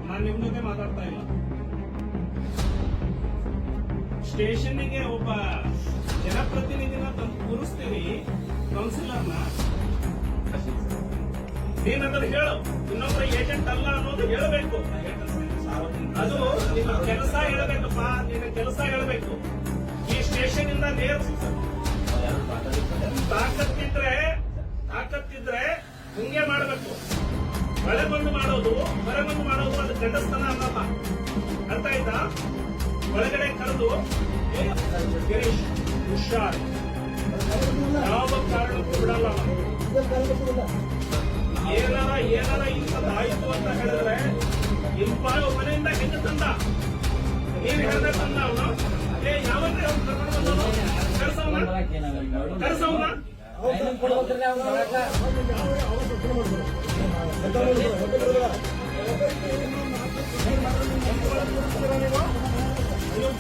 ನಾನು ನಿಮ್ ಜೊತೆ ಮಾತಾಡ್ತಾ ಇಲ್ಲ. ಸ್ಟೇಷನ್ಗೆ ಒಬ್ಬ ಜನಪ್ರತಿನಿಧಿನ ತಂದು ಕೂರಿಸ್ತೀವಿ, ಕೌನ್ಸಿಲರ್ನ. ನೀನಂದ್ರೆ ಹೇಳು, ಇನ್ನೊಬ್ಬರ ಏಜೆಂಟ್ ಅಲ್ಲ ಅನ್ನೋದು ಹೇಳಬೇಕು. ಅದು ನಿನ್ನ ಕೆಲಸ ಹೇಳಬೇಕಪ್ಪ, ನಿನ್ನ ಕೆಲಸ ಹೇಳಬೇಕು. ಈ ಸ್ಟೇಷನ್ ಇಂದ ನೇರ ತಾಕತ್ತಿದ್ರೆ ಹಿಂಗೆ ಮಾಡಬೇಕು. ಒಳಗೊಂಡು ಮಾಡೋದು ಹೊರಗೊಂಡು ಮಾಡೋದು ಅದು ಗಂಡಸ್ತನ ಅಲ್ಲಪ್ಪ. ಅರ್ಥ ಆಯ್ತಾ? ಒಳಗಡೆ ಕರೆದು ಗಿರೀಶ್ ಹುಷಾರ್, ಯಾವ ಕಾರಣಕ್ಕೂ ಬಿಡಲ್ಲ. ಏನಾರ ಇಂಥದ್ದಾಯ್ತು ಅಂತ ಹೇಳಿದ್ರೆ ಮನೆಯಿಂದ ಹೆಂಗ ತಂದ ನೀನ್ ಹೇಳ್ದೆ ತಂದ ಅವನು. ಯಾವತ್ತೇ ಅವ್ನು ಕರ್ಕೊಂಡು ಬಂದವನು ಕರ್ಸವನ ನೀವು